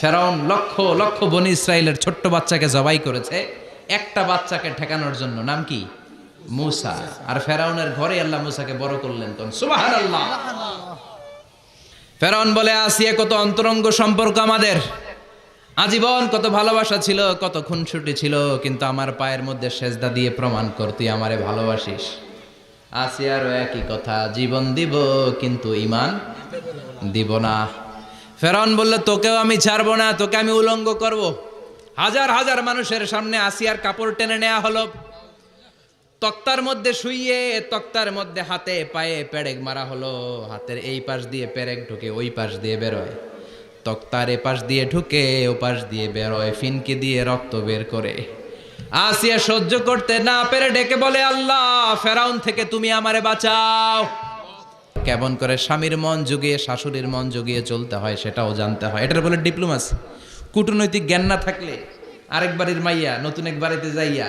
ফেরাউন লক্ষ লক্ষ বনি ইসরায়েলের ছোট্ট বাচ্চাকে জবাই করেছে একটা বাচ্চাকে ঠেকানোর জন্য। নাম কি? মূসা। আর ফেরাউনের ঘরে আল্লাহ মূসাকে বড় করলেন। কোন সুবহানাল্লাহ। ফেরাউন বলে, আসিয়া কত অন্তরঙ্গ সম্পর্ক আমাদের, আজীবন কত ভালোবাসা ছিল, কত খুনসুটি ছিল, কিন্তু আমার পায়ের মধ্যে সেজদা দিয়ে প্রমাণ কর তুই আমারে ভালোবাসিস। আসিয়ারও একই কথা, জীবন দিব কিন্তু ঈমান দিব না। ফেরাউন বলল, তোকেও আমি ছাড়বো না, তোকে আমি উলঙ্গ করব। হাজার হাজার মানুষের সামনে আসিয়ার কাপড় টেনে নেওয়া হলো, তক্তার মধ্যে শুইয়ে তক্তার মধ্যে হাতে পায়ে পেরেক মারা হলো। হাতের এই পাশ দিয়ে পেরেক ঢুকে ওই পাশ দিয়ে বেরোয়, তক্তার এ পাশ দিয়ে ঢুকে ও পাশ দিয়ে বেরোয়, ফিনকে দিয়ে রক্ত বের করে। আসিয়া সহ্য করতে না পেরে ডেকে বলে, আল্লাহ, ফেরাউন থেকে তুমি আমারে বাঁচাও। কেমন করে স্বামীর মন জুগিয়ে শাশুড়ির মন জুগিয়ে চলতে হয় সেটাও জানতে হয়। এটার বলে ডিপ্লোমাসি। কূটনৈতিক জ্ঞান না থাকলে আরেক বাড়ির মাইয়া নতুন এক বাড়িতে যাইয়া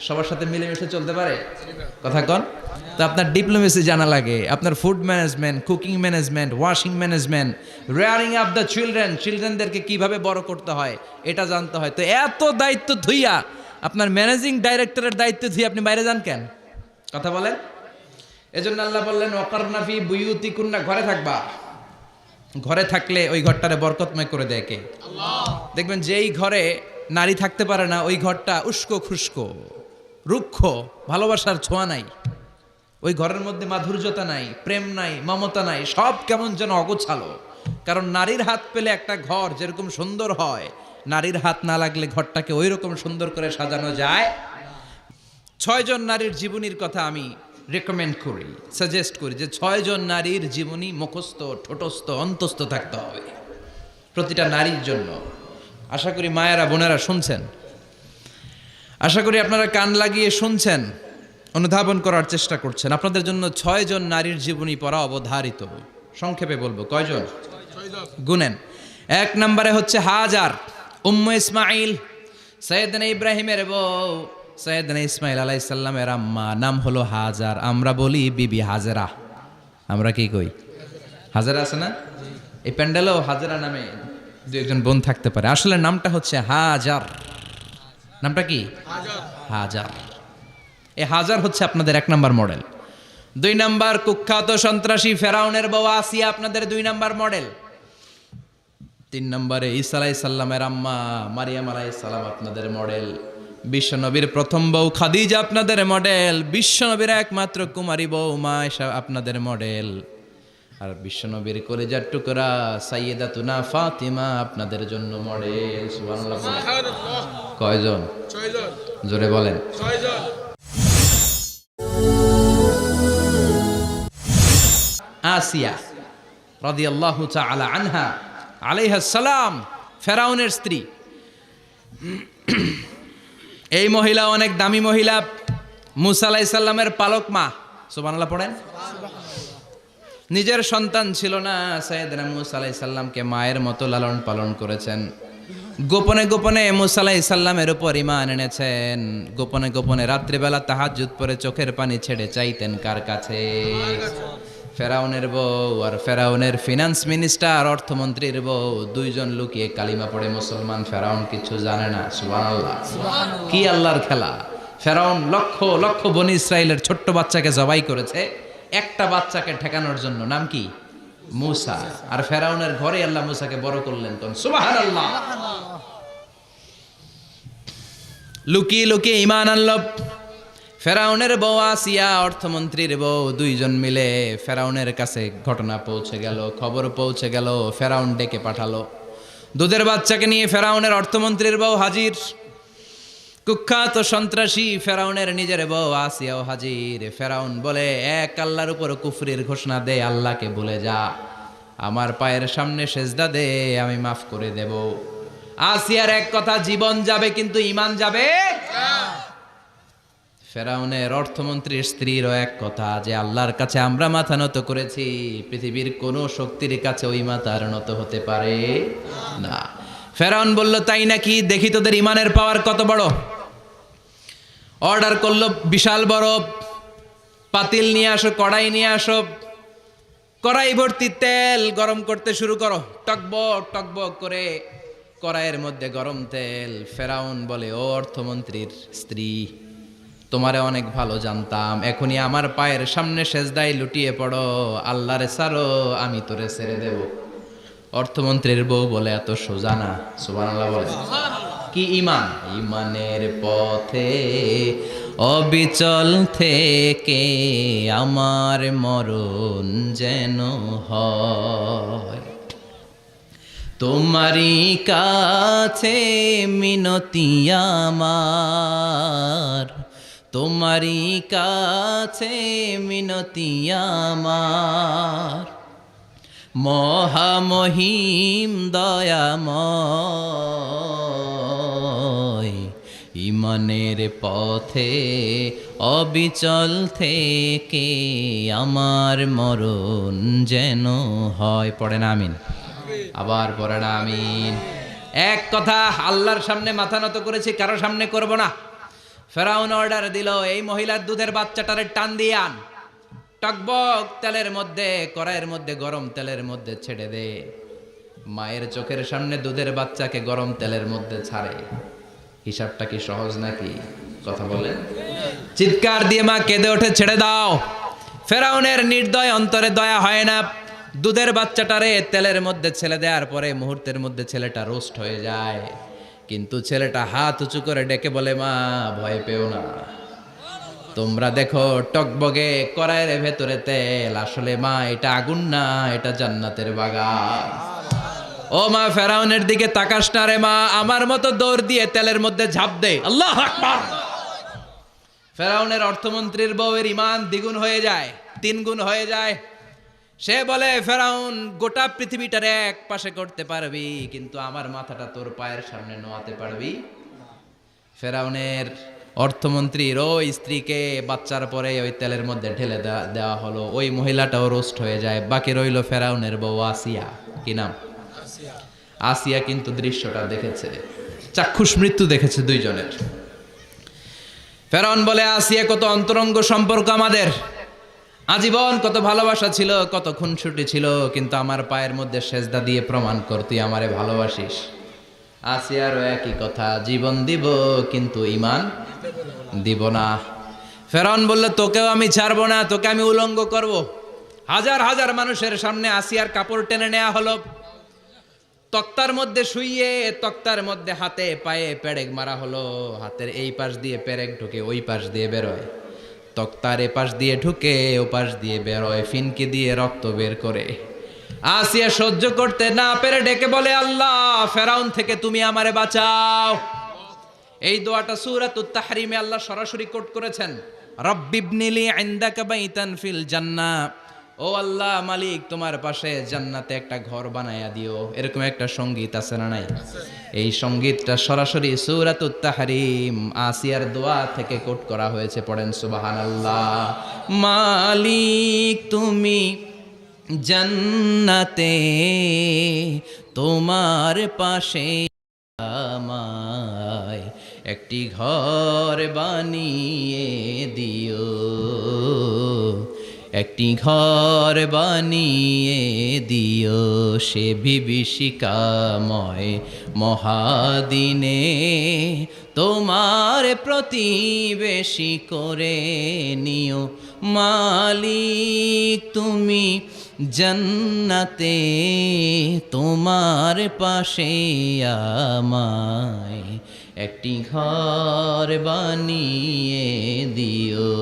সবার সাথে মিলেমিশে চলতে পারে? কথা কন। তো আপনার ডিপ্লোমেসি জানা লাগে, আপনার food management, cooking management, washing management, rearing up the চিলড্রেনদেরকে কিভাবে বড় করতে হয় এটা জানতে হয়। তো এত দায়িত্ব ধুইয়া আপনার ম্যানেজিং ডাইরেক্টরের দায়িত্ব ধুইয়া আপনি বাইরে যান কেন? কথা বলেন। এজন্য আল্লাহ বললেন, ওয়াকারনা ফি বুয়ুতিকুন্না, ঘরে থাকবা। ঘরে থাকলে ওই ঘরটারে বরকতময় করে দেয় কে? আল্লাহ। দেখবেন যেই ঘরে নারী থাকতে পারে না ওই ঘরটা উস্কো খুস্কো, রুক্ষ, ভালোবাসার ছোঁয়া নাই, ওই ঘরের মধ্যে মাধুর্যতা নাই, প্রেম নাই, মমতা নাই, সব কেমন যেন অগোছালো। কারণ নারীর হাত পেলে একটা ঘর যেরকম সুন্দর হয়, নারীর হাত না লাগলে ঘরটাকে ওই রকম সুন্দর করে সাজানো যায়। 6 জন নারীর জীবনীর কথা আমি রেকমেন্ড করি, সাজেস্ট করি যে 6 জন নারীর জীবনী মুখস্থ, ঠোঁটস্থ, অন্তস্থ থাকতে হবে প্রতিটা নারীর জন্য। আশা করি মায়েরা বোনেরা শুনছেন, আশা করি আপনারা কান লাগিয়ে শুনছেন, অনুধাবন করার চেষ্টা করছেন। আপনাদের জন্য 6 জন নারীর জীবনী পড়া অবধারিত। সংক্ষেপে বলবো, কয়জন? গুনেন। 1 নম্বরে হচ্ছে হাজার, উম্মে ইসমাইল, সৈয়দনা ইব্রাহিমের বউ, সৈয়দনা ইসমাইল আলাইহিস সালামের আম্মা, নাম হলো হাজার। আমরা বলি বিবি হাজেরা। আমরা কি কই? হাজেরা আছে না? এই প্যান্ডেলেও হাজেরা নামে 2-1 বোন থাকতে পারে। আসলে নামটা হচ্ছে হাজার। নামটা কি? হাজার। এই হাজার হচ্ছে আপনাদের 1 নাম্বার মডেল। 2 নাম্বার, কুখ্যাত সন্ত্রাসী ফেরাউনের বউ আসিয়া আপনাদের 2 নাম্বার মডেল। 3 নম্বরে ঈসা আলাইহিস সালামের আম্মা মারিয়াম আলাইহিস সালাম আপনাদের মডেল। বিশ্বনবীর প্রথম বউ খাদিজা আপনাদের মডেল। বিশ্বনবীর একমাত্র কুমারী বউ মা আয়েশা আপনাদের মডেল। আর বিশ্বনবীর কলিজার টুকরা সাইয়্যিদাতুনা ফাতিমা আপনাদের জন্য মডেল। সুবহানাল্লাহ। কয়জন? 6 জন। জোরে বলেন। 6 জন। আসিয়া রাদিয়াল্লাহু তাআলা আনহা আলাইহাস সালাম, ফেরাউনের স্ত্রী। এই মহিলা অনেক দামি মহিলা, মুসা আলাইহিস সালামের পালক মা। সুবহানাল্লাহ পড়েন। নিজের সন্তান ছিল না, সাইয়েদনা মুসা আলাইহিস সালামকে মায়ের মতো লালন পালন করেছেন। গোপনে গোপনে মুসা আলাইহিস সালামের উপর ঈমান এনেছেন। গোপনে গোপনে রাত্রিবেলা তাহাজ্জুদ পড়ে চোখের পানি ছেড়ে চাইতেন কার কাছে? ফেরাউনের বউ আর ফেরাউনের ফিনান্স মিনিস্টার, অর্থমন্ত্রীর বউ, 2 জন লুকিয়ে কালিমা পড়ে মুসলমান। ফেরাউন কিছু জানে না। সুবহানাল্লাহ। কি আল্লাহর খেলা! ফেরাউন লক্ষ লক্ষ বনি ইসরায়েলের ছোট্ট বাচ্চাকে জবাই করেছে একটা বাচ্চাকে ঠেকানোর জন্য। নাম কি? মূসা। আর ফেরাউনের ঘরে আল্লাহ মূসাকে বড় করলেন। কোন সুবহানাল্লাহ। লুকিয়ে লুকিয়ে ঈমান আনলো। ফেরাউনের বউ আসিয়া, অর্থমন্ত্রীর বউ, 2 জন মিলে ফেরাউনের কাছে ঘটনা পৌঁছে গেল, খবর পৌঁছে গেল। ফেরাউন ডেকে পাঠালো। দুধের বাচ্চাকে নিয়ে ফেরাউনের অর্থমন্ত্রীর বউ হাজির। কুখ্যাত সন্ত্রাসী ফেরাউনের নিজের বউ আসিয়াও হাজির। ফেরাউন বলে, এক আল্লাহর উপর কুফরির ঘোষণা দে, আল্লাহকে ভুলে যা, আমার পায়ের সামনে সেজদা দে, আমি মাফ করে দেব। আসিয়ার এক কথা, জীবন যাবে কিন্তু ঈমান যাবে না। ফেরাউনের অর্থমন্ত্রীর স্ত্রীরও এক কথা, যে আল্লাহর কাছে আমরা মাথা নত করেছি, পৃথিবীর কোন শক্তির কাছে ওই মাথার নত হতে পারে না। ফেরাউন বলল, তাই নাকি? দেখি তোদের ঈমানের পাওয়ার কত বড়। অর্ডার করলো, বিশাল বড় পাতিল নিয়ে আসো, কড়াই নিয়ে আসো, কড়াই ভর্তি তেল গরম করতে শুরু করো। টকবক টকবক করে কড়াইয়ের মধ্যে গরম তেল। ফেরাউন বলে, ও অর্থমন্ত্রীর স্ত্রী, তোমারে অনেক ভালো জানতাম, এখনই আমার পায়ের সামনে সেজদায় লুটিয়ে পড়ো, আল্লাহরে ছাড়ো, আমি তোরে ছেড়ে দেব। অর্থমন্ত্রীর বউ বলে, এত সোজা না। সুবহানাল্লাহ বলে। কি ইমান? ইমানের পথে অবিচল থেকে আমার মরণ যেন হয়, তোমারই কাছে মিনতি আমার, তোমারই কাছে মিনতি আমার, মহামহিম দয়াময়, ইমানের পথে অবিচল থেকে আমার মরণ যেন হয়। পড়েন আমিন। আবার পড়েন আমিন। এক কথা, আল্লাহর সামনে মাথা নত করেছি, কারো সামনে করব না। ফেরাউন অর্ডার দিল, এই মহিলার দুধের বাচ্চাটারে টান দিয়ে আন, টকবক তেলের মধ্যে, কড়াইয়ের মধ্যে গরম তেলের মধ্যে ছেড়ে দে। মায়ের চোখের সামনে দুধের বাচ্চাকে গরম তেলের মধ্যে ছাড়ে। হিসাবটা কি সহজ নাকি? কথা বলেন। চিৎকার দিয়ে মা কেঁদে ওঠে, ছেড়ে দাও। ফেরাউনের নির্দয় অন্তরে দয়া হয় না। দুধের বাচ্চাটারে তেলের মধ্যে ছেড়ে দেওয়ার পরে মুহূর্তের মধ্যে ছেলেটা রোস্ট হয়ে যায়। কিন্তু ছেলেটা হাত উঁচু করে ডেকে বলে, মা ভয় পেও না, তোমরা দেখো টকবগে কড়াইয়ের ভেতরে তেল, আসলে মা এটা আগুন না, এটা জান্নাতের বাগান। ও মা, ফেরাউনের দিকে তাকাস না রে মা, আমার মতো দৌড় দিয়ে তেলের মধ্যে ঝাঁপ দে। আল্লাহু আকবার। ফেরাউনের অর্থমন্ত্রীর বউয়ের ঈমান দ্বিগুণ হয়ে যায়, 3 গুণ হয়ে যায়। সে বলে, ফেরাউন, গোটা পৃথিবীটারে এক পাশে করতে পারবি, কিন্তু আমার মাথাটা তোর পায়ের সামনে নোয়াতে পারবি? ফেরাউনের অর্থমন্ত্রীর ওই স্ত্রীকে বাচ্চার পরে ওই তেলের মধ্যে ঢেলে দেওয়া হলো। ওই মহিলাটাও রোস্ট হয়ে যায়। বাকি রইল ফেরাউনের বউ আসিয়া। কি নাম? আসিয়া কিন্তু দৃশ্যটা দেখেছে, চাক্ষুষ মৃত্যু দেখেছে দুইজনের। ফেরাউন বলে, আসিয়া, কত অন্তরঙ্গ সম্পর্ক আমাদের, আজীবন কত ভালোবাসা ছিল, কত খুনসুটি ছিল, কিন্তু আমার পায়ের মধ্যে সেজদা দিয়ে প্রমাণ কর তুই আমারে ভালোবাসিস। আসিয়ারও একই কথা, জীবন দিব কিন্তু ঈমান দিব না। ফেরাউন বলল, তোকেও আমি ছাড়বো না, তোকে আমি উলঙ্গ করব। হাজার হাজার মানুষের সামনে আসিয়ার কাপড় টেনে নেওয়া হলো, তক্তার মধ্যে শুইয়ে তক্তার মধ্যে হাতে পায়ে পেরেক মারা হলো। হাতের এই পাশ দিয়ে পেরেক ঢুকে ওই পাশ দিয়ে বেরোয়, তক্তার এ পাশ দিয়ে ঢুকে ও পাশ দিয়ে বেরোয়, ফিনকি দিয়ে রক্ত বের করে। আসিয়া সহ্য করতে না পেরে ডেকে বলে, আল্লাহ, ফেরাউন থেকে তুমি আমারে বাঁচাও। এই দোয়াটা সূরাতুত তাহরিমে আল্লাহ সরাসরি কোট করেছেন, রব্বিবনিলি ইনদাকা বাইতান ফিল জান্নাহ। ও আল্লাহ মালিক, তোমার পাশে জান্নাতে একটা ঘর বানায়া দিও। এরকম একটা সঙ্গীত আছে না নাই? এই সঙ্গীতটা সরাসরি সূরাতুত তাহরিম আসিয়ার দোয়া থেকে কোট করা হয়েছে। পড়েন সুবহানাল্লাহ। মালিক তুমি জান্নাতে, তোমার পাশে আমায় একটি ঘর বানিয়ে দিও, একটি ঘর বানিয়ে দিও, সে বিভীষিকাময় মহাদিনে তোমার প্রতিবেশী করে নিও। মালিক তুমি জান্নাতে, তোমার পাশে আমায় একটি ঘর বানিয়ে দিও,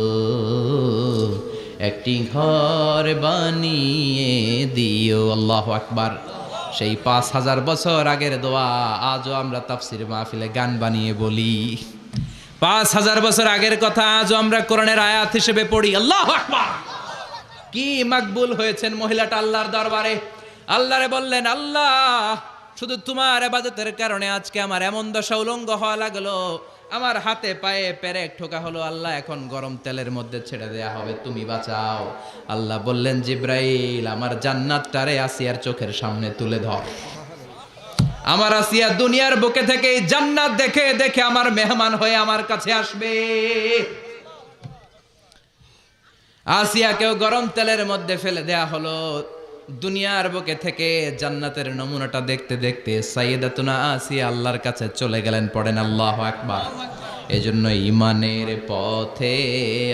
একটি ঘর বানিয়ে দিও। আল্লাহু আকবার। সেই 5000 বছর আগের দোয়া আজও আমরা তাফসির মাহফিলে গান বানিয়ে বলি। 5000 বছর আগের কথা আজও আমরা কোরআনের আয়াত হিসেবে পড়ি। আল্লাহু আকবার। কি মাকবুল হয়েছেন মহিলাটা আল্লাহর দরবারে। আল্লাহরে বললেন, আল্লাহ, শুধু তোমার ইবাদতের কারণে আজকে আমার এমন দশা উলঙ্গ হওয়া লাগলো, আমার হাতে পায়ে পেরেক ঠোকা হলো। আল্লাহ, এখন গরম তেলের মধ্যে ছেড়ে দেয়া হবে, তুমি বাঁচাও। আল্লাহ বললেন, জিব্রাইল, আমার জান্নাতটারে আসিয়ার চোখের সামনে তুলে ধর। আমার আসিয়া দুনিয়ার বুকে থেকে জান্নাত দেখে দেখে আমার মেহমান হয়ে আমার কাছে আসবে। আসিয়াকেও গরম তেলের মধ্যে ফেলে দেয়া হলো। দুনিয়ার বুকে থেকে জান্নাতের নমুনাটা দেখতে দেখতে সাইয়েদাতুনা আসিয়া আল্লাহর কাছে চলে গেলেন। পড়েন আল্লাহু আকবার। এজন্য ইমানের পথে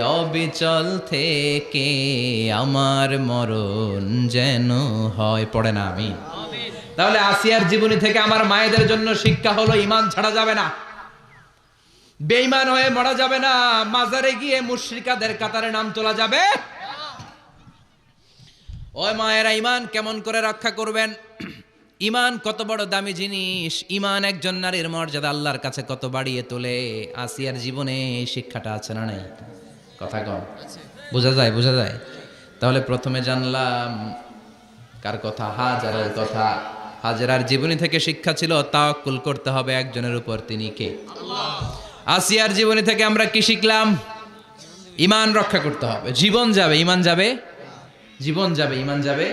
অবিচল থেকে আমার মরণ যেন হয়। পড়েন আমিন। তাহলে আসিয়ার জীবনী থেকে আমার মায়েদের জন্য শিক্ষা হলো ঈমান ছাড়া যাবে না, বেঈমান হয়ে মরা যাবে না, মাজারে গিয়ে মুশরিকাদের কাতারে নাম তোলা যাবে। ওই মায়েরা ঈমান কেমন করে রক্ষা করবেন? ঈমান কত বড় দামি জিনিস, ঈমান একজন নারীর মর্যাদা আল্লাহর কাছে কত বাড়িয়ে তোলে। আসিয়ার জীবনে এই শিক্ষাটা আছে না নাই? কথা কম, বোঝা যায়? বোঝা যায়? তাহলে প্রথমে জানলাম কার কথা? হাজেরার কথা। হাজেরার জীবনী থেকে শিক্ষা ছিল তাওয়াক্কুল করতে হবে একজনের উপর, তিনি কে? আল্লাহ। আসিয়ার জীবনী থেকে আমরা কি শিখলাম? ঈমান রক্ষা করতে হবে। জীবন যাবে, ঈমান যাবে, জীবন যাবে, ঈমান যাবে।